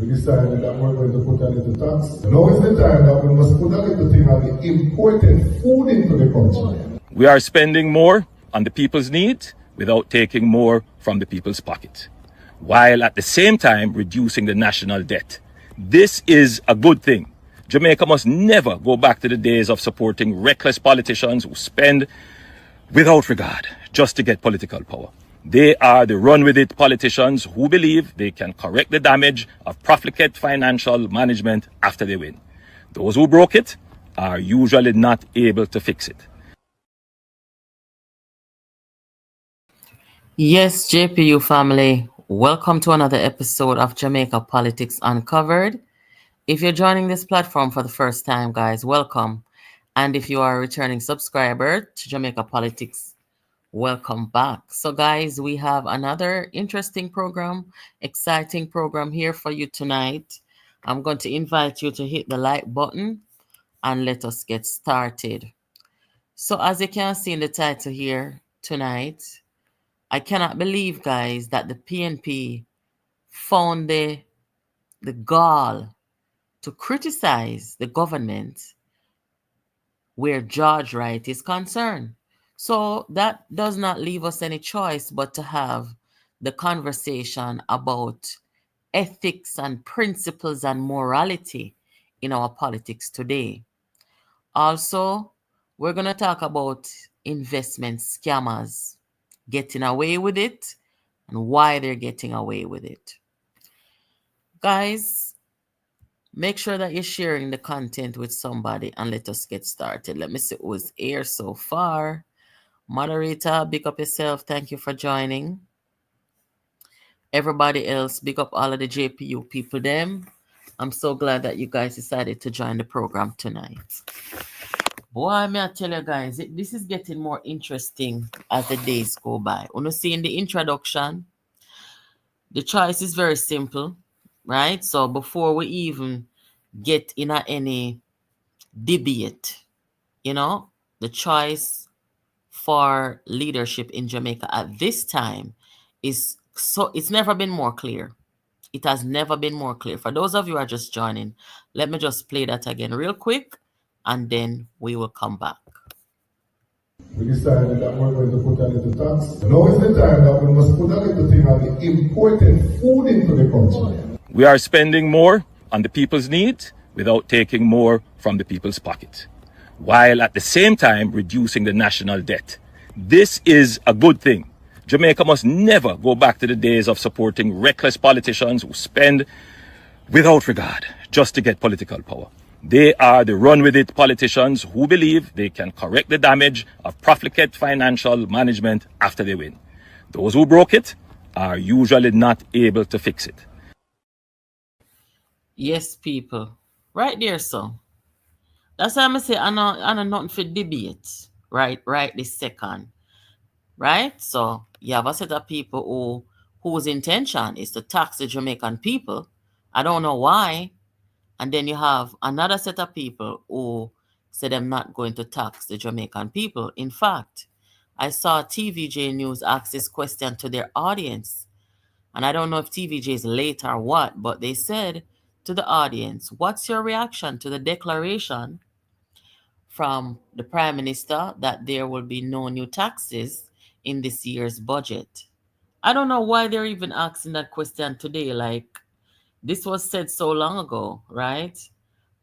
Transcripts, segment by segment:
we decided that we're going to put a little tax. Now is the time that we must put a little thing on the imported food into the country. We are spending more on the people's needs without taking more from the people's pocket, while at the same time reducing the national debt. This is a good thing. Jamaica must never go back to the days of supporting reckless politicians who spend without regard just to get political power. They are the run-with-it politicians who believe they can correct the damage of profligate financial management after they win. Those who broke it are usually not able to fix it. Yes, JPU family, welcome to another episode of Jamaica Politics Uncovered. If you're joining this platform for the first time, guys, welcome. And if you are a returning subscriber to Jamaica Politics, welcome back. So, guys, we have another interesting program, exciting program here for you tonight. I'm going to invite you to hit the like button and let us get started. So, as you can see in the title here tonight, I cannot believe, guys, that the PNP found the gall to criticize the government where George Wright is concerned. So that does not leave us any choice but to have the conversation about ethics and principles and morality in our politics today. Also, we're going to talk about investment scammers getting away with it and why they're getting away with it. Guys, make sure that you're sharing the content with somebody and let us get started. Let me see who's here so far. Moderator, big up yourself. Thank you for joining. Everybody else, big up all of the JPU people them. I'm so glad that you guys decided to join the program tonight. Boy, may I tell you guys, this is getting more interesting as the days go by. You see in the introduction, the choice is very simple, right? So before we even get in any debate, the choice for leadership in Jamaica at this time is so it's never been more clear. It has never been more clear. For those of you who are just joining, let me just play that again real quick and then we will come back. We decided that we're going to put a little tax. Now is the time that we must put a little thing on the imported food into the country. We are spending more on the people's needs without taking more from the people's pocket, while at the same time reducing the national debt. This is a good thing. Jamaica must never go back to the days of supporting reckless politicians who spend without regard just to get political power. They are the run-with-it politicians who believe they can correct the damage of profligate financial management after they win. Those who broke it are usually not able to fix it. Yes, people. Right there, so. That's why I say I know nothing for debate. Right this second. Right? So you have a set of people whose intention is to tax the Jamaican people. I don't know why. And then you have another set of people who say they're not going to tax the Jamaican people. In fact, I saw TVJ News ask this question to their audience. And I don't know if TVJ is late or what, but they said to the audience, what's your reaction to the declaration from the Prime Minister that there will be no new taxes in this year's budget? I don't know why they're even asking that question today. Like, this was said so long ago, right?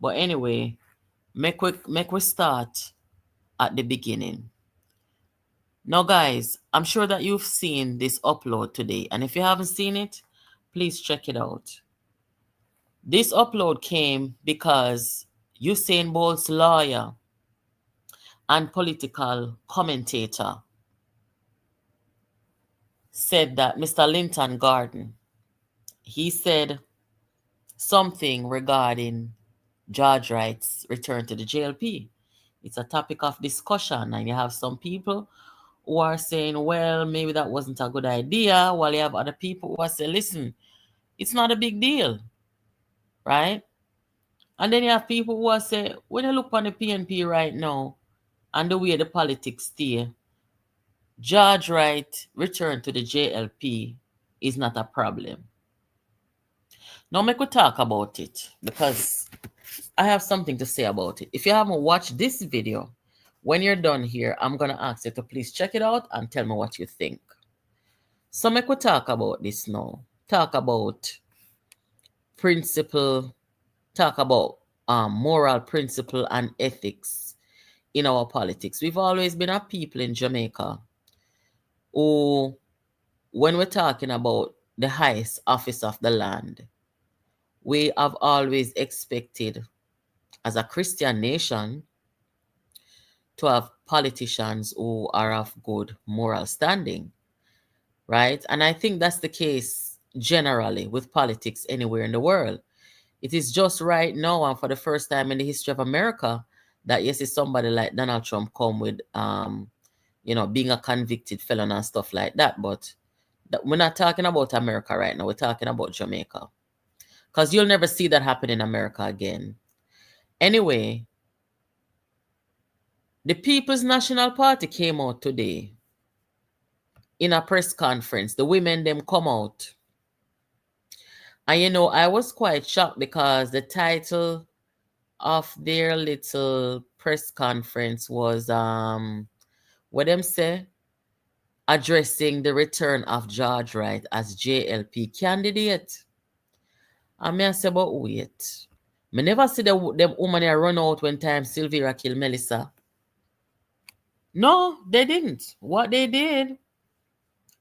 But anyway, make we start at the beginning. Now, guys, I'm sure that you've seen this upload today. And if you haven't seen it, please check it out. This upload came because Usain Bolt's lawyer and political commentator said that Mr. Linton Garden, he said something regarding George Wright's return to the JLP. It's a topic of discussion, and you have some people who are saying, well, maybe that wasn't a good idea, while you have other people who are saying, listen, it's not a big deal, right? And then you have people who are saying, when you look on the PNP right now and the way the politics stay, George Wright return to the JLP is not a problem. Now make we talk about it because I have something to say about it. If you haven't watched this video, when you're done here, I'm going to ask you to please check it out and tell me what you think. So make we talk about this now. Talk about principle, talk about moral principle and ethics in our politics. We've always been a people in Jamaica who, when we're talking about the highest office of the land, we have always expected, as a Christian nation, to have politicians who are of good moral standing, right? And I think that's the case generally with politics anywhere in the world. It is just right now and for the first time in the history of America that you see somebody like Donald Trump come with, being a convicted felon and stuff like that. But we're not talking about America right now. We're talking about Jamaica. Because you'll never see that happen in America again. Anyway, the People's National Party came out today in a press conference. The women, them come out. And I was quite shocked because the title of their little press conference was, what them say? Addressing the return of George Wright as JLP candidate. And me I say, but wait. Me never see them woman here run out when time Silvera killed Melissa. No, they didn't. What they did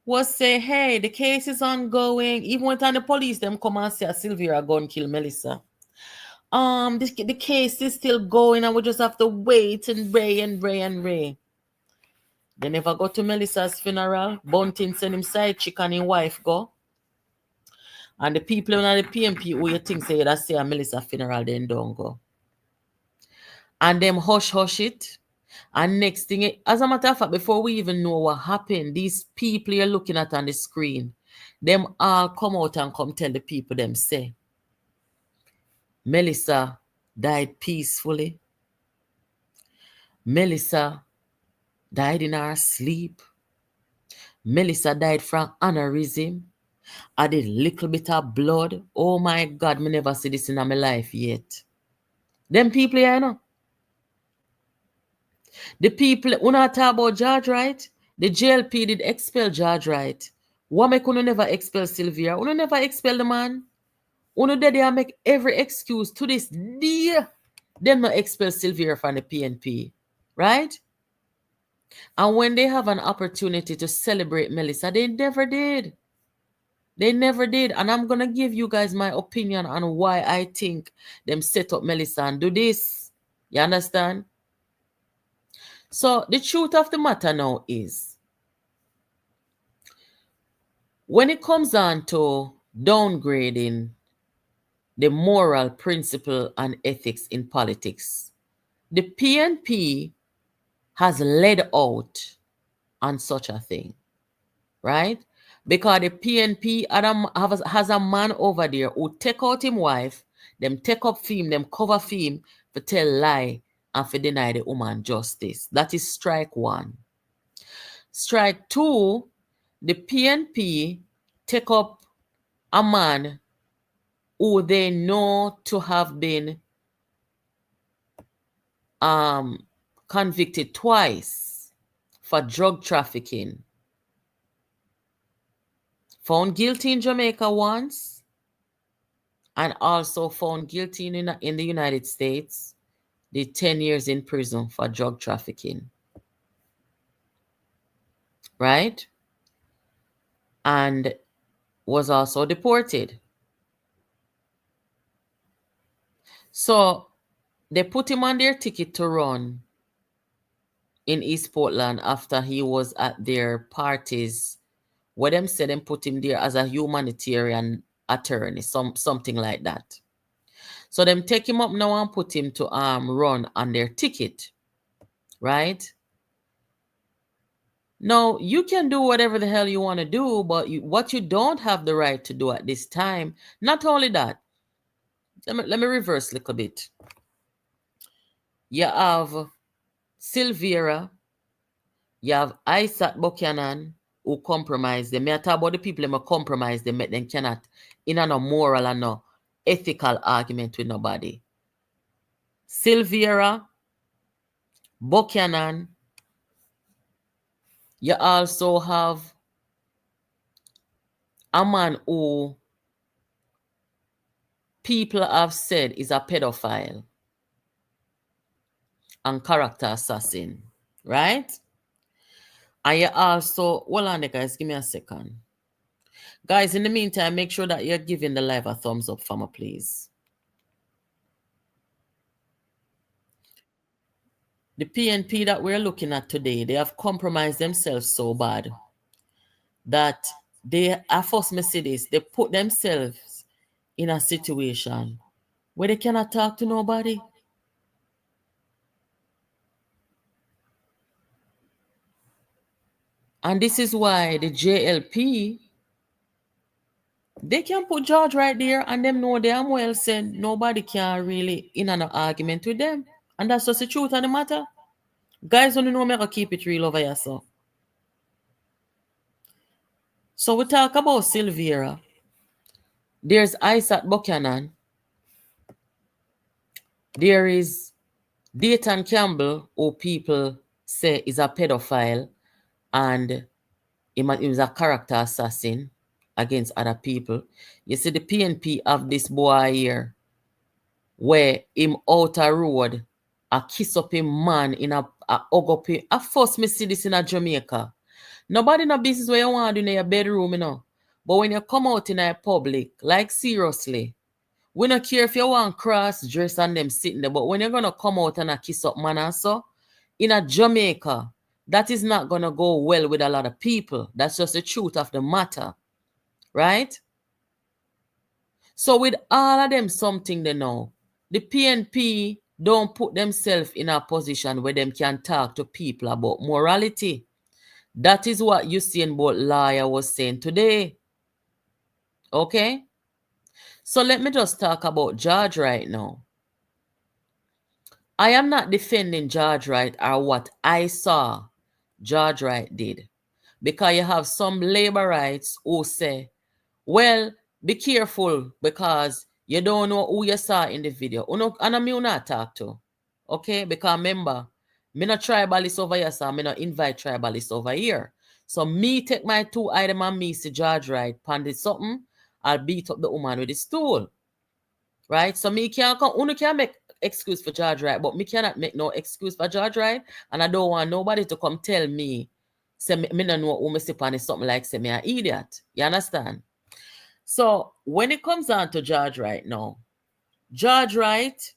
was say, hey, the case is ongoing. Even when the police them come and say Silvera gun kill Melissa. The case is still going and we just have to wait and pray. They never go to Melissa's funeral. Bunting send him side chick and his wife go. And the people in the PNP who you think say that say a Melissa funeral, then don't go. And them hush it. And next thing, as a matter of fact, before we even know what happened, these people you're looking at on the screen, them all come out and come tell the people them say, Melissa died peacefully. Melissa died in her sleep. Melissa died from aneurysm. I did little bit of blood. Oh my God, me never see this in my life yet. Them people here, The people, who not talk about George Wright, the JLP did expel George Wright. Why make you never expel Silvera? You never expel the man? You they make every excuse to this day. Them not expel Silvera from the PNP. Right? And when they have an opportunity to celebrate Melissa, they never did. They never did. And I'm going to give you guys my opinion on why I think them set up Melissa and do this. You understand? So the truth of the matter now is, when it comes on to downgrading the moral principle and ethics in politics, the PNP has led out on such a thing, right? Because the PNP has a man over there who take out him wife, them take up film, them cover film for tell lie and for deny the woman justice. That is strike one. Strike two, the PNP take up a man who they know to have been convicted twice for drug trafficking. Found guilty in Jamaica once and also found guilty in the United States. Did 10 years in prison for drug trafficking. Right? And was also deported. So they put him on their ticket to run in East Portland after he was at their parties, where them said them put him there as a humanitarian attorney, something like that. So them take him up now and put him to run on their ticket, right? Now, you can do whatever the hell you want to do, but what you don't have the right to do at this time, not only that, let me reverse a little bit. You have Silvera, you have Isaac Buchanan, who compromise them. I talk about the people who compromise them, make them cannot, in a no moral and no ethical argument with nobody. Silvera, Buchanan, you also have a man who people have said is a pedophile and character assassin, right? And you also, hold on, guys, give me a second. Guys, in the meantime, make sure that you're giving the live a thumbs up for me, please. The PNP that we're looking at today, they have compromised themselves so bad that they, I first me see this, they put themselves in a situation where they cannot talk to nobody. And this is why the JLP, they can put George right there and them know damn well said nobody can really in an argument with them. And that's just the truth of the matter. Guys don't know me to keep it real over here, so we talk about Silvera. There's Isaac Buchanan. There is Dayton Campbell, who people say is a pedophile and he was a character assassin against other people. You see, the PNP have this boy here where him out a road, a kiss up him man in a hug up him. At first, me see this in a Jamaica. Nobody no business where you want to do in your bedroom, you know. But when you come out in a public, like seriously, we don't care if you want cross dress and them sitting there, but when you're gonna come out and a kiss up man and so, in a Jamaica, that is not gonna go well with a lot of people. That's just the truth of the matter, right? So with all of them something they know, the PNP don't put themselves in a position where them can talk to people about morality. That is what Usain Bolt lawyer was saying today. Okay? So let me just talk about George Wright now. I am not defending George Wright or what I saw George Wright did. Because you have some labor rights who say, well, be careful because you don't know who you saw in the video. And I'm not talk to. Okay? Because remember, me not tribalist over here, so me not invite tribalist over here. So me take my two items and me see George Wright, pandit something, I'll beat up the woman with the stool. Right? So me can't come, you can't make excuse for George Wright, but me cannot make no excuse for George Wright, and I don't want nobody to come tell me, say me no know who me sit on is something like say me an idiot. You understand? So when it comes down to George Wright now, George Wright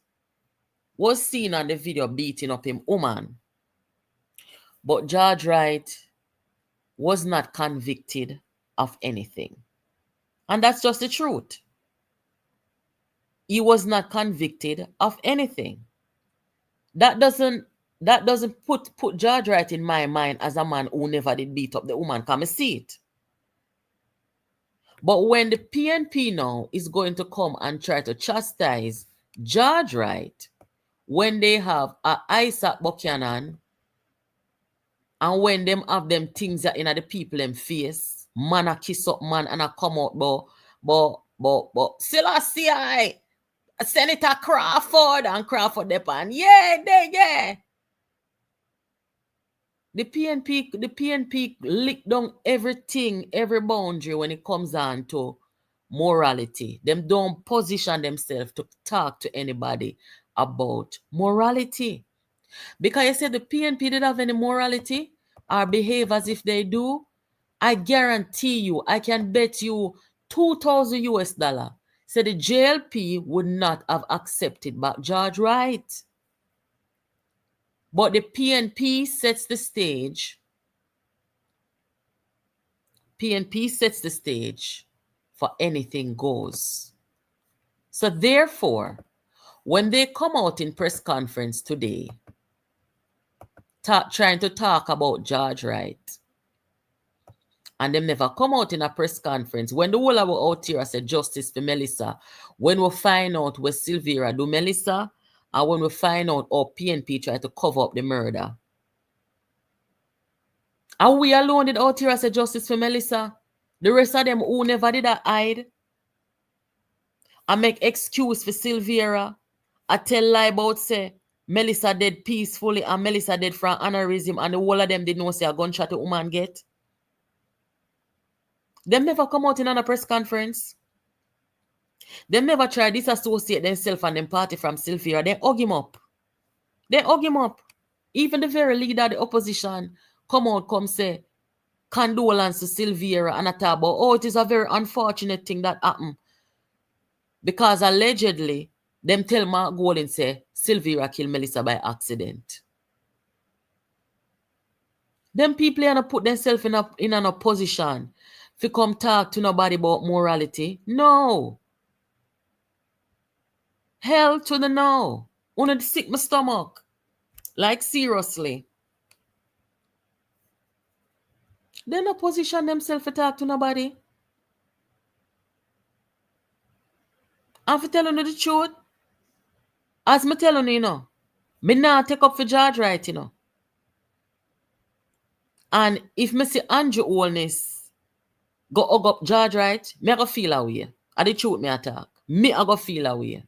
was seen on the video beating up him woman, but George Wright was not convicted of anything. And that's just the truth. He was not convicted of anything. That doesn't put George Wright in my mind as a man who never did beat up the woman. Come and see it. But when the PNP now is going to come and try to chastise George Wright, when they have a Isaac Buchanan, and when them have them things that in the people them face, man a kiss up man and a come out, but Selassie, Senator Crawford and Crawford Depan, yeah. The PNP lick down everything, every boundary when it comes down to morality. Them don't position themselves to talk to anybody about morality. Because you said the PNP didn't have any morality or behave as if they do, I guarantee you, I can bet you $2,000 so the JLP would not have accepted back George Wright. But the PNP sets the stage. PNP sets the stage for anything goes. So therefore, when they come out in press conference today, trying to talk about George Wright, and them never come out in a press conference, when the whole of out here said justice for Melissa, when we find out where Silvera do Melissa, and when we find out how PNP try to cover up the murder. And we alone did out here say justice for Melissa. The rest of them who never did that hide. I make excuse for Silvera. I tell lie about say Melissa dead peacefully and Melissa dead from aneurysm and the whole of them didn't know say a gunshot a woman get. Them never come out in a press conference. Them never try disassociate themselves and them party from Silvera. They hug him up. Even the very leader of the opposition come out, come say condolence to Silvera and talk about, oh, it is a very unfortunate thing that happened. Because allegedly, them tell Mark Golden say Silvera killed Melissa by accident. Them people are put themselves in an opposition to come talk to nobody about morality. No. Hell to the no. Wanna sick my stomach. Like seriously. They not position themselves to talk to nobody. And for telling you the truth, as me telling you, me not take up for George Wright, And if me see Andrew Holness go hug up George Wright, me I go feel away. And the truth me attack. Me I go feel away.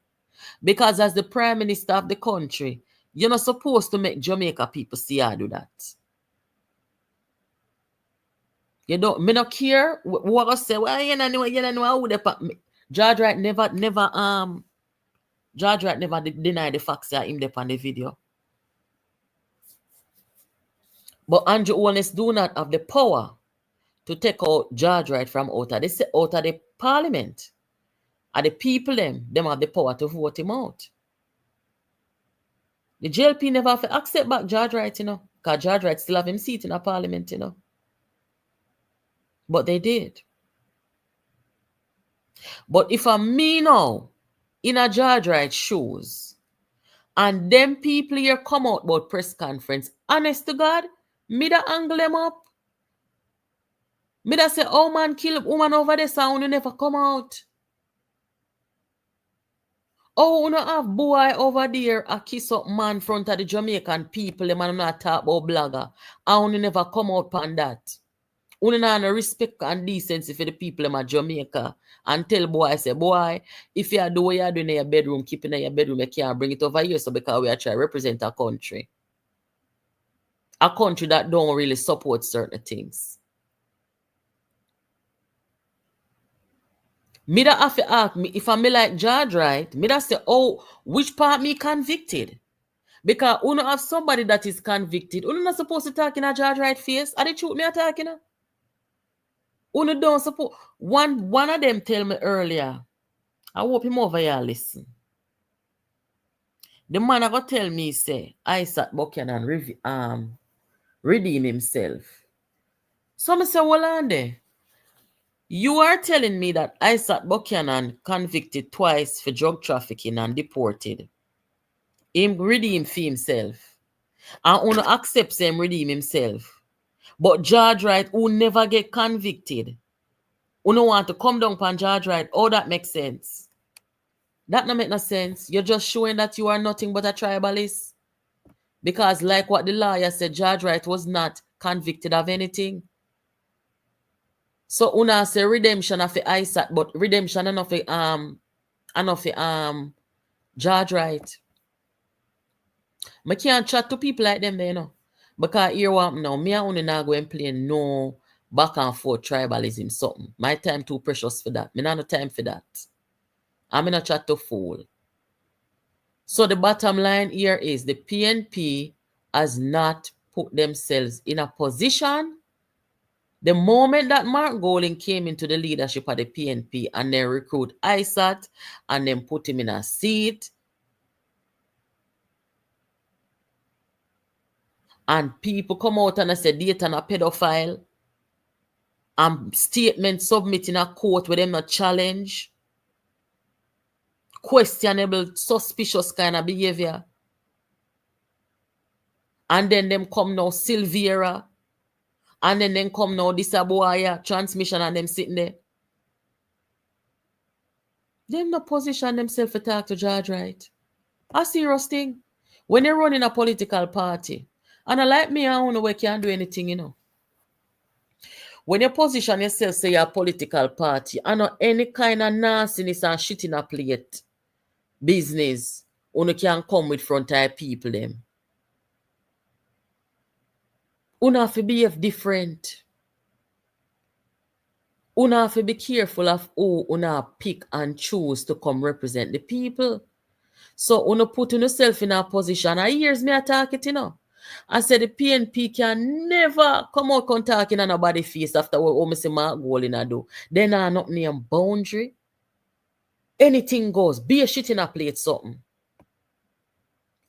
Because as the Prime Minister of the country, you're not supposed to make Jamaica people see I do that. You don't, me not care what I say. Well, you know how would they George Wright never George Wright never deny the facts that him on the video. But Andrew Holness do not have the power to take out George Wright from out of the parliament. And the people them have the power to vote him out. The JLP never have to accept back George Wright, because George Wright still have him seat in a parliament, But they did. But if I'm me now, in a George Wright shoes, and them people here come out about press conference, honest to God, me da angle them up. Me da say, oh man, kill a woman over there, so you never come out. Oh, you have boy over there a kiss up man front of the Jamaican people, them and not talk about blogger. And you never come out on that. You don't have no respect and decency for the people in Jamaica. And tell boy, say, boy, if you do what you're doing in your bedroom, keep it in your bedroom, you can't bring it over here, so because we are trying to represent a country. A country that don't really support certain things. Me da have to ask me, if I'm like George Wright, me da say, oh, which part me convicted? Because you don't have somebody that is convicted. You not supposed to talk in a George Wright face. Are they truth me attacking? You don't suppose. One of them tell me earlier. I hope him over here listen. The man I got tell me say Isaac Buchanan redeem himself. So I say, well, Andy, you are telling me that Isaac Buchanan convicted twice for drug trafficking and deported. Him redeem for himself. And who accepts him redeem himself. But George Wright, who never get convicted, who don't want to come down upon George Wright, oh, that makes sense. That don't make no sense. You're just showing that you are nothing but a tribalist. Because like what the lawyer said, George Wright was not convicted of anything. So una say redemption of Isaac, but redemption enough George Wright. I can't chat to people like them there, Because here what now, me and only not going play no back and forth tribalism something. My time too precious for that. Me not no time for that. I'm not chat to fool. So the bottom line here is the PNP has not put themselves in a position. The moment that Mark Golding came into the leadership of the PNP and they recruit Isaac and then put him in a seat, and people come out and say Dayton a pedophile, and statement submitting a court with them a challenge, questionable, suspicious kind of behavior. And then them come now Silvera, and then them come now this boy transmission and them sitting there. Them not position themselves to talk to George Wright. A serious thing. When they run in a political party, and I like me, I don't know we can't do anything, when you position yourself, say you're a political party, I know any kind of nastiness and shit in a plate business, you can come with front of people them. You have to behave different. You have to be careful of who you pick and choose to come represent the people. So you put yourself in a position. I hears me attack it, I said the PNP can never come out talking on nobody's face after what me say my goal in a do. Then I not near boundary. Anything goes. Be a shit in a plate something.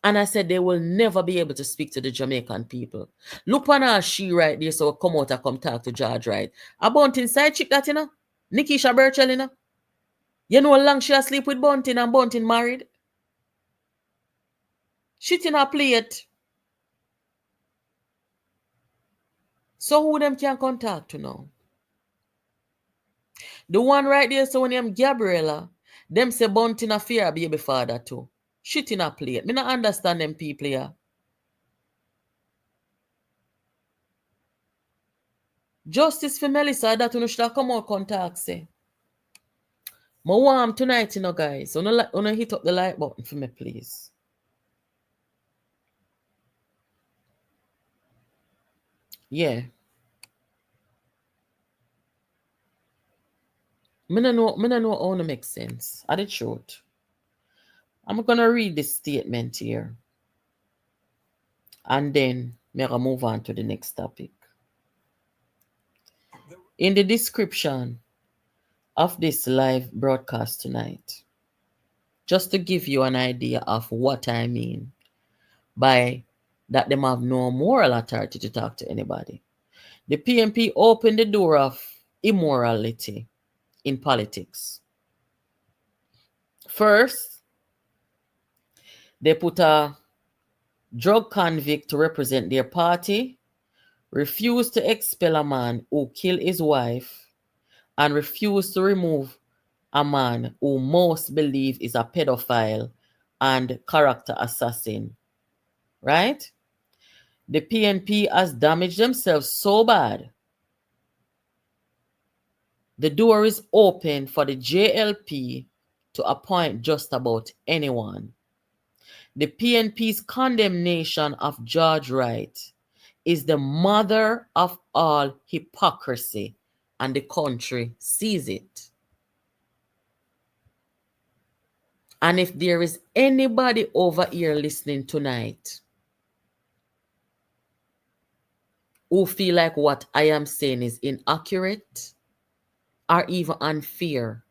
And I said they will never be able to speak to the Jamaican people. Look on her she right there, so come out and come talk to George Wright. A Bunting side chick that, Nikisha Burchell, You know how long she asleep with Bunting and Bunting married? Shit in her plate. So who them can contact to now? The one right there, so when them Gabriella, them say Bunting a fear baby father too. Shit in a plate. Me not understand them people here. Justice for Melissa that you should come out contact say. I want tonight, guys. Wanna hit up the like button for me, please. Yeah. Me no know how to make sense. I the truth. I'm gonna read this statement here. And then me gonna move on to the next topic. In the description of this live broadcast tonight, just to give you an idea of what I mean by that them have no moral authority to talk to anybody. The PNP opened the door of immorality in politics. First, they put a drug convict to represent their party, refused to expel a man who killed his wife, and refused to remove a man who most believe is a pedophile and character assassin. Right? The PNP has damaged themselves so bad. The door is open for the JLP to appoint just about anyone. The PNP's condemnation of George Wright is the mother of all hypocrisy, and the country sees it. And if there is anybody over here listening tonight who feel like what I am saying is inaccurate or even unfair,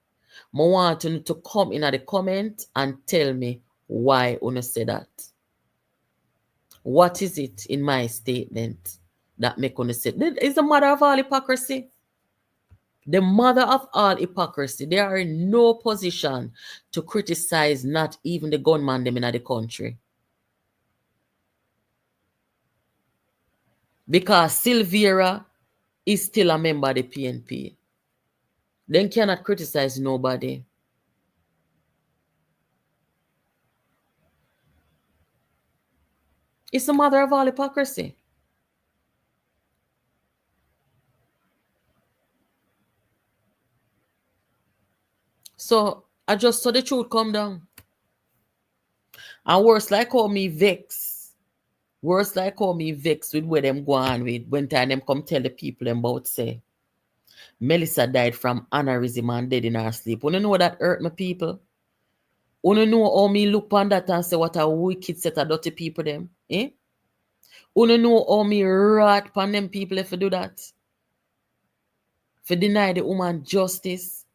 I want you to come in at the comment and tell me why you say that. What is it in my statement that make you say it's the mother of all hypocrisy? The mother of all hypocrisy. They are in no position to criticize not even the gunman them in the country. Because Silvera is still a member of the PNP. They cannot criticize nobody. It's the mother of all hypocrisy. So I just saw the truth come down. And worse like how me vex. Worse like how me vex with where them go on with when time them come tell the people them about say Melissa died from aneurysm and dead in her sleep. You know that hurt my people? You know how me look on that and say what a wicked set of dirty people them? Eh? You know how me rat upon them people if you do that? For deny the woman justice.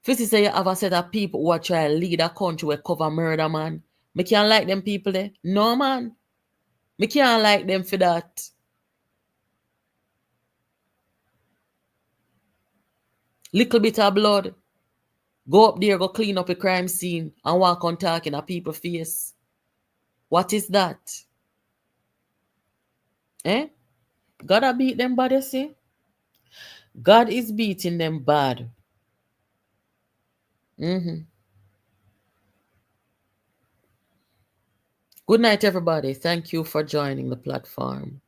First you say you have a set of people who are trying to lead a country where cover murder, man. Me can't like them people there. No, man. Me can't like them for that. Little bit of blood. Go up there, go clean up a crime scene and walk on talking at people's face. What is that? Eh? God beat them bad, you see? God is beating them bad. Good night, everybody. Thank you for joining the platform.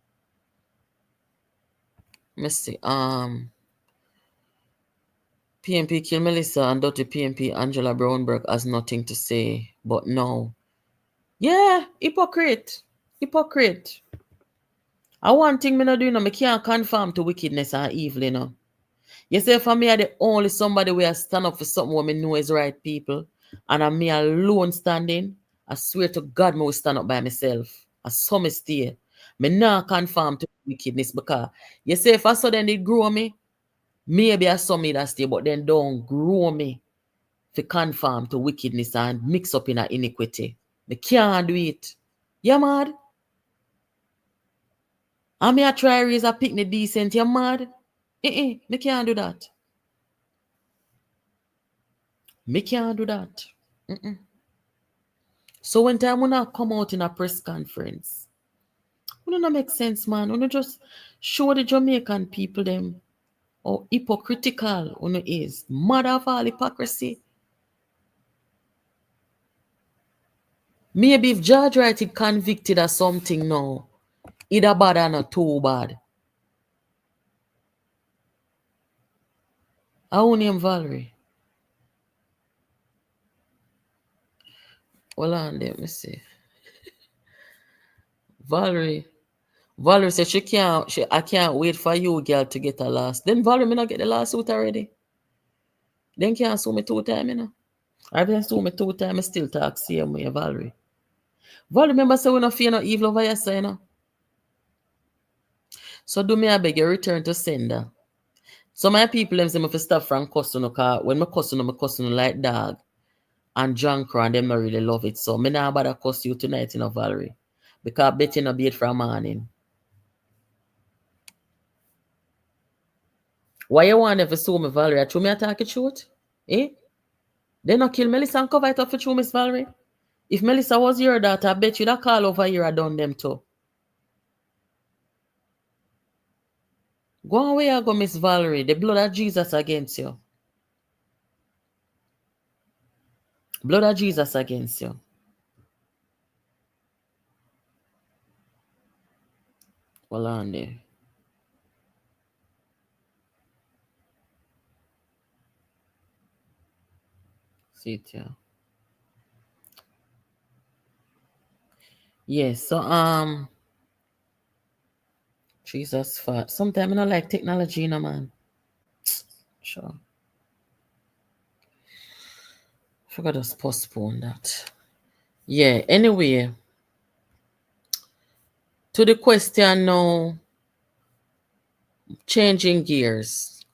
Let me see. PNP kill Melissa and Dr. PNP Angela Brownberg has nothing to say, but no. Yeah, hypocrite. Hypocrite. I one thing me not doing, I can't conform to wickedness and evil, you know. You say for me, I the only somebody where I stand up for something what me know is right, people. And I'm me alone standing. I swear to God, me will stand up by myself. I saw me stay. Me not conform to wickedness because you say if I saw them they grow me, maybe I saw me that stay, but then don't grow me to conform to wickedness and mix up in a iniquity. Me can't do it. You mad? I me a try raise a picnic decent. You mad? Me can't do that. Me can't do that. So when time when I come out in a press conference, it don't make sense, man. You just show the Jamaican people them how hypocritical you is. Mother of all hypocrisy. Maybe if George Wright is convicted of something now, either bad or not too bad. How name Valerie? Hold on, let me see. Valerie said I can't wait for you, girl, to get a last. Then Valerie me not get the lawsuit already. Then can't sue me 2 times, you know. I been sue me 2 times, I still talk same way, Valerie. Valerie, remember say we no fear no evil over your side, you know. So do me I beg you return to sender. So my people them say me fi stop from cussing no car. When me cussing like dog and drunk and them not really love it. So me nah bother cuss you tonight, you know, Valerie. Because I bet you no be it from morning. Why you want them to sue me, Valerie? I true me attack it truth? Eh? They not kill Melissa and cover it up for true, Miss Valerie? If Melissa was your daughter, I bet you that call over here I done them too. Go away, I go, Miss Valerie. The blood of Jesus against you. Blood of Jesus against you. Hold on there. See it here. Yes, so Jesus fuck. Sometimes I don't like technology, you know, man. Sure. I forgot to postpone that. Yeah, anyway. To the question now. Changing gears.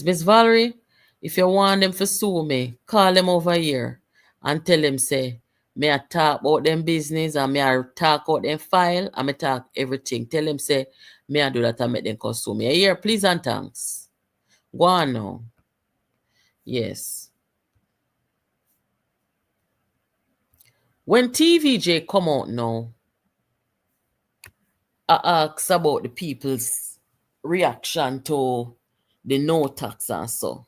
Miss Valerie, if you want them to sue me, call them over here and tell them, say, may I talk about them business and may I talk about them file and may talk everything. Tell them, say, may I do that and make them come sue me. Here, please and thanks. Go on now. Yes. When TVJ come out now, I ask about the people's reaction to the no tax and so.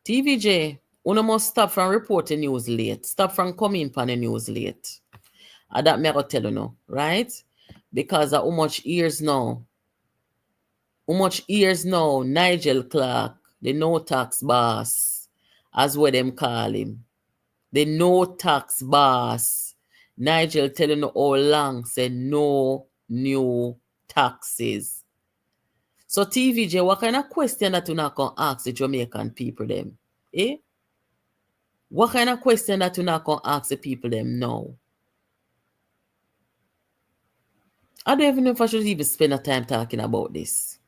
TVJ, you must stop from reporting news late. Stop from coming on the news late. And that me I go tell you now, right? Because of how much years now, Nigel Clark, the no tax boss, as what them call him. The no tax boss. Nigel telling you all along, say no new taxes. So TVJ, what kind of question that you not gonna ask the Jamaican people them? Eh? What kind of question that you not gonna ask the people them now? I don't even know if I should even spend a time talking about this.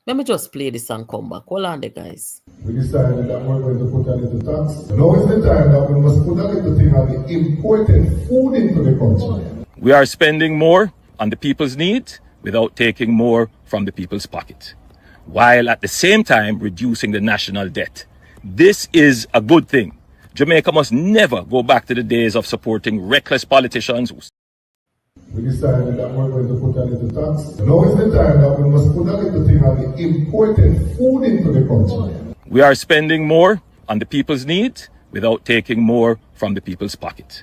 Let me just play this and come back. Hold on there, guys. We decided that we're going to put a little tax. Now is the time that we must put a little thing on the imported food into the country. We are spending more on the people's needs without taking more from the people's pocket, while at the same time reducing the national debt. This is a good thing. Jamaica must never go back to the days of supporting reckless politicians who... We decided that we're going to put a little tax. Now is the time that we must put a little thing on the imported food into the country. We are spending more on the people's needs without taking more from the people's pocket,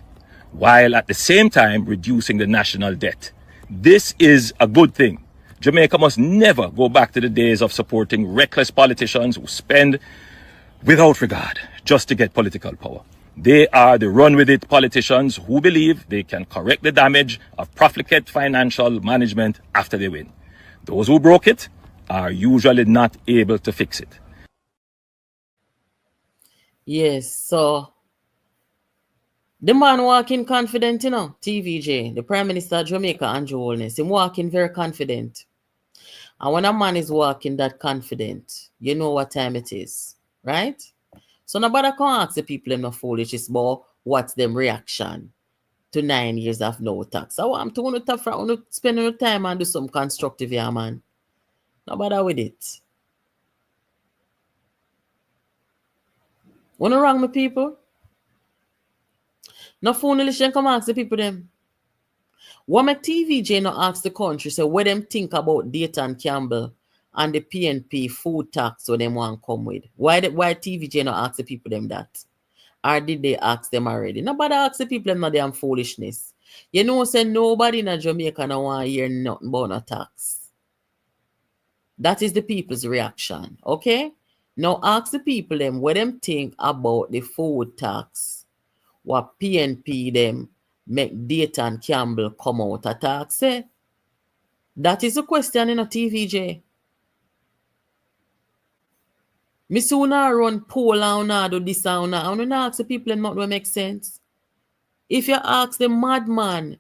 while at the same time reducing the national debt. This is a good thing. Jamaica must never go back to the days of supporting reckless politicians who spend without regard just to get political power. They are the run-with-it politicians who believe they can correct the damage of profligate financial management after they win. Those who broke it are usually not able to fix it. Yes, so the man walking confident, TVJ, the Prime Minister of Jamaica, Andrew Holness, him walking very confident. And when a man is walking that confident, you know what time it is, right? So nobody can ask the people them not foolish, it's about what's them reaction to 9 years of no tax. I want to spend no time and do some constructive here, man. Nobody with it. Wanna wrong me people? No foolish and come ask the people them. What make TVJ not ask the country, say what them think about Dayton Campbell and the PNP food tax so them want come with? Why TVJ not ask the people them that? Or did they ask them already? Nobody ask the people them not damn foolishness. You know, say nobody in Jamaica no want hear nothing about no tax. That is the people's reaction, okay? Now ask the people them what them think about the food tax. What PNP them make Dayton Campbell come out attack say? That is the question in a TVJ. Me sooner run poll and do this and that. I don't ask the people not will make sense. If you ask the madman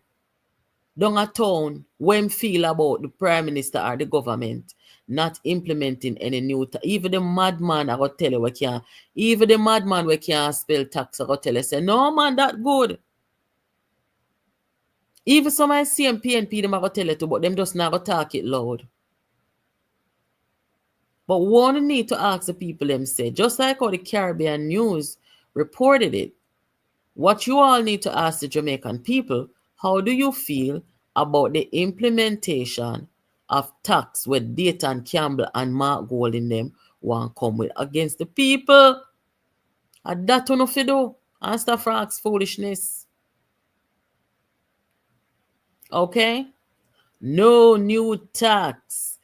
down a town what him feel about the Prime Minister or the government not implementing any new even the madman I go tell you what can even the madman we can't spell tax I go tell you say no man that good. Even some I see and PNP them I go tell you too, but them just not go talk it loud. But one need to ask the people them say, just like how the Caribbean News reported it, what you all need to ask the Jamaican people, how do you feel about the implementation of tax with Dayton Campbell and Mark Gold in them want come with against the people? And that you know fi do. Answer Frank's foolishness. Okay? No new tax.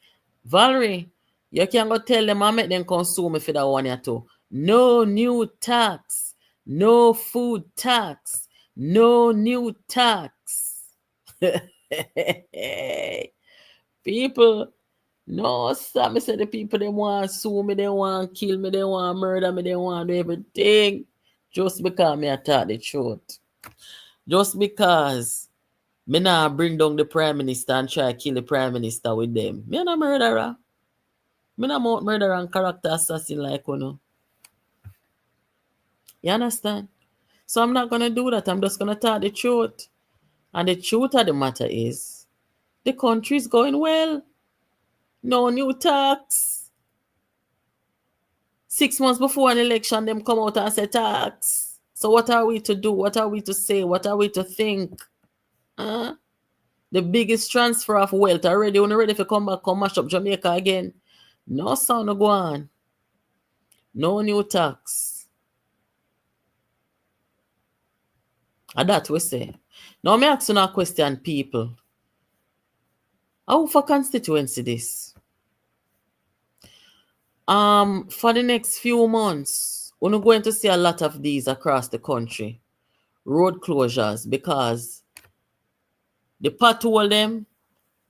Valerie, you can go tell them I make them consume for that one year too. No new tax. No food tax. No new tax. People, no, stop me say the people they want sue me, they want kill me, they want murder me, they want do everything. Just because me I talk the truth. Just because me nah bring down the Prime Minister and try to kill the Prime Minister with them. Me not murderer. Me not murderer and character assassin like you. You understand? So I'm not gonna do that. I'm just gonna talk the truth. And the truth of the matter is the country is going well. No new tax. 6 months before an election, them come out and say tax. So what are we to do? What are we to say? What are we to think? Huh? The biggest transfer of wealth already. When ready to come back, come mash up Jamaica again. No sound no go on. No new tax. And that we say. Now me ask you a question, people. How for constituency this? For the next few months, we're going to see a lot of these across the country. Road closures because the pothole them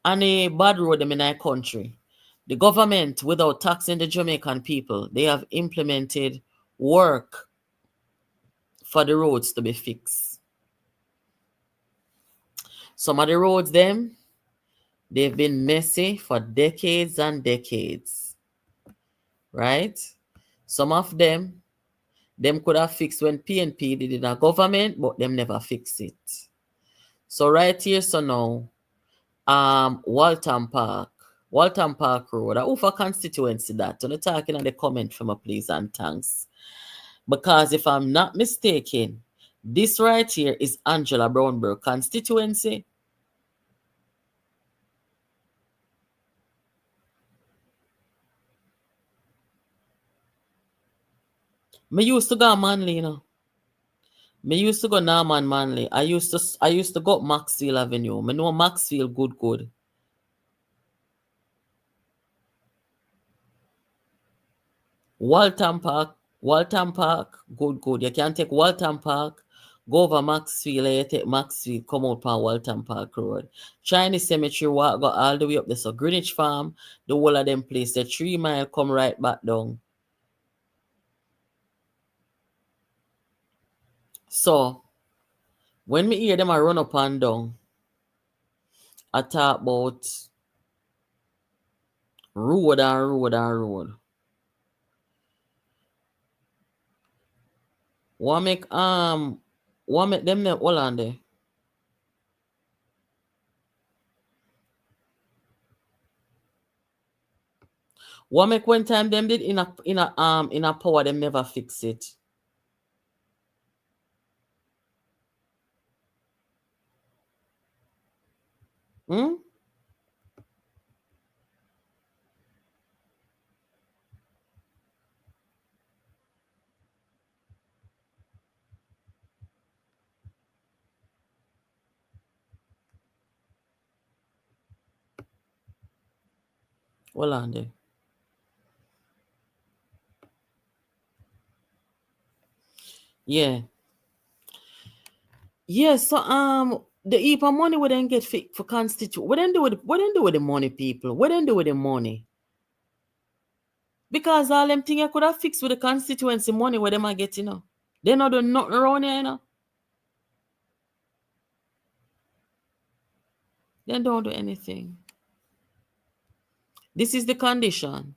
and a bad road them in our country. The government, without taxing the Jamaican people, they have implemented work for the roads to be fixed. Some of the roads them, they've been messy for decades and decades. Right? Some of them could have fixed when PNP did it in a government, but them never fix it. So right here, so now, Walton Park Road, I offer constituency that. I'm talking on the comment from a please and thanks. Because if I'm not mistaken, this right here is Angela Brownburg constituency. Me used to go Manly, Me used to go Norman Manley. I used to go Maxfield Avenue. Me know Maxfield good. Waltham Park, good. You can take Waltham Park, go over Maxfield, and you take Maxfield, come out on Waltham Park Road. Chinese Cemetery walk, go all the way up there. So Greenwich Farm, the whole of them place, the 3 mile come right back down. So when me hear them I run up and down, I talk about road and road. What make them hold on there? What make one time them did in a power them never fix it? Hmm? Hold on there. Yeah. Yeah, so the heap of money we then get for constitute. What then do with the money, people? What then do with the money? Because all them things I could have fixed with the constituency money where them are getting, you know. They not do nothing around here, you know. They don't do anything. This is the condition.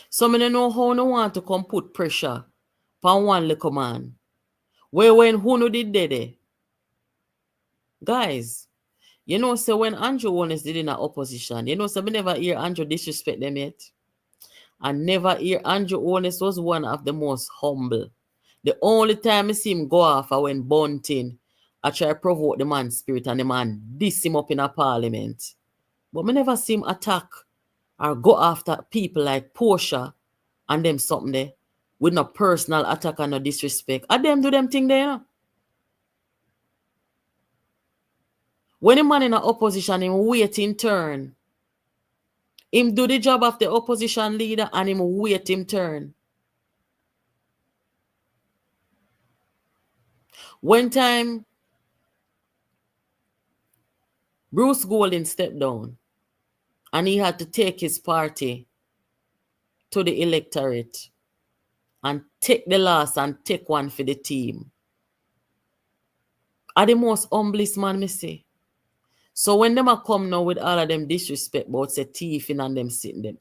So I don't know how no want to come put pressure on one little man. When who no did there? Guys, you know, so when Andrew Holness did in a opposition, you know, so we never hear Andrew disrespect them yet. I never hear Andrew Holness was one of the most humble. The only time I see him go off I when Bunting, I try to provoke the man's spirit and the man diss him up in a parliament. But I never see him attack or go after people like Portia and them something there with no personal attack and no disrespect. I them do them thing there, you know? When a man in a opposition, him wait in turn. Him do the job of the opposition leader and him wait him turn. One time, Bruce Golding stepped down and he had to take his party to the electorate and take the loss and take one for the team. Are the most humblest man me say. So when them a come now with all of them disrespect about say thieving and them sitting them,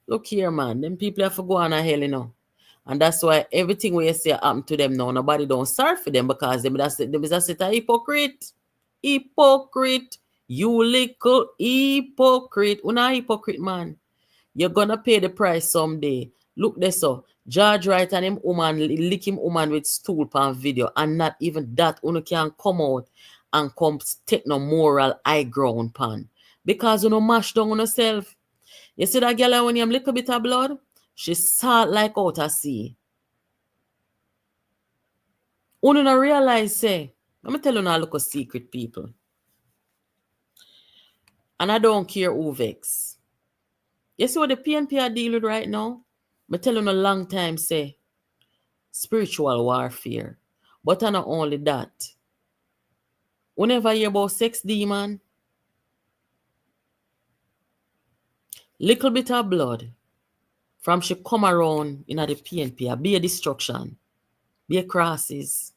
look here, man, them people have to go on a hell, you know. And that's why everything we say happen to them now, nobody don't sorry for them because them is a hypocrite. Hypocrite. You little hypocrite. Una hypocrite, man. You're gonna pay the price someday. Look this so. George Wright and him woman lick him woman with stool pan video. And not even that uno can come out and come take no moral high ground pan. Because uno mash down on yourself. You see that girl when you have little bit of blood? She salt like out of sea. Uno no realize say, let me tell you now look a secret, people. And I don't care who vex. You see what the PNP are dealing with right now? I tell you a long time say, spiritual warfare. But not only that. Whenever you hear about sex demon, little bit of blood from she come around in the PNP, be a destruction, be a crosses.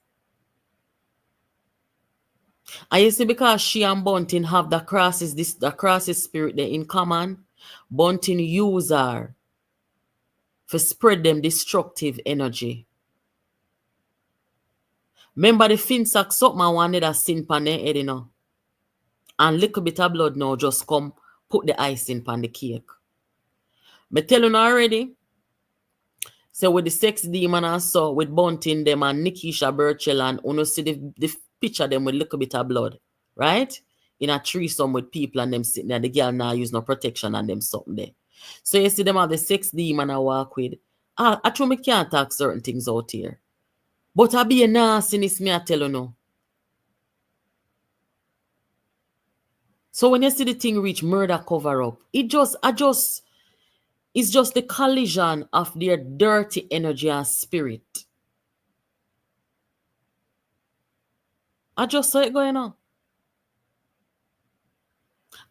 And you see, because she and Bunting have the crosses spirit there in common, Bunting use her for spread them destructive energy. Remember the Finsack something I wanted a sin pan their head, you know. And little bit of blood now just come put the icing pan the cake. Me tell you already. So with the sex demon and so with Bunting them and Nikisha Burchell and uno see the picture them with little bit of blood, right? In a threesome with people and them sitting there, the girl now use no protection and them something there. So you see them have the sex demon I walk with I true me can't talk certain things out here. But I be a nastiness, me I tell you no. So when you see the thing reach murder cover up, it's just the collision of their dirty energy and spirit. I just saw it going on.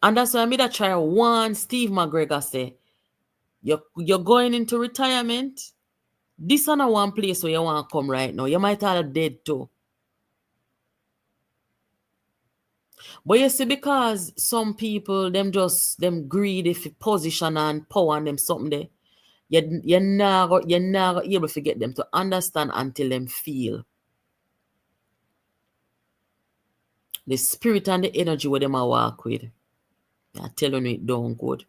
And that's why I made a try one Steve McGregor say, you're going into retirement. This is not one place where you want to come right now. You might have dead too. But you see, because some people, them greedy for position and power and them something there, you're not able to get them to understand until them feel the spirit and the energy where them a walk with. I tell you it don't good.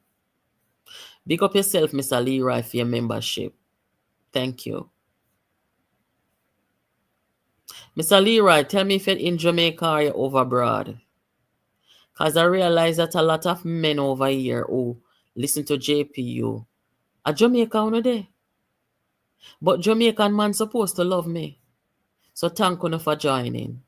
Big up yourself, Mr. Leroy, for your membership. Thank you. Mr. Leroy, tell me if you're in Jamaica or you're over abroad. Because I realize that a lot of men over here who listen to JPU are Jamaica on there. But Jamaican man supposed to love me. So thank you for joining.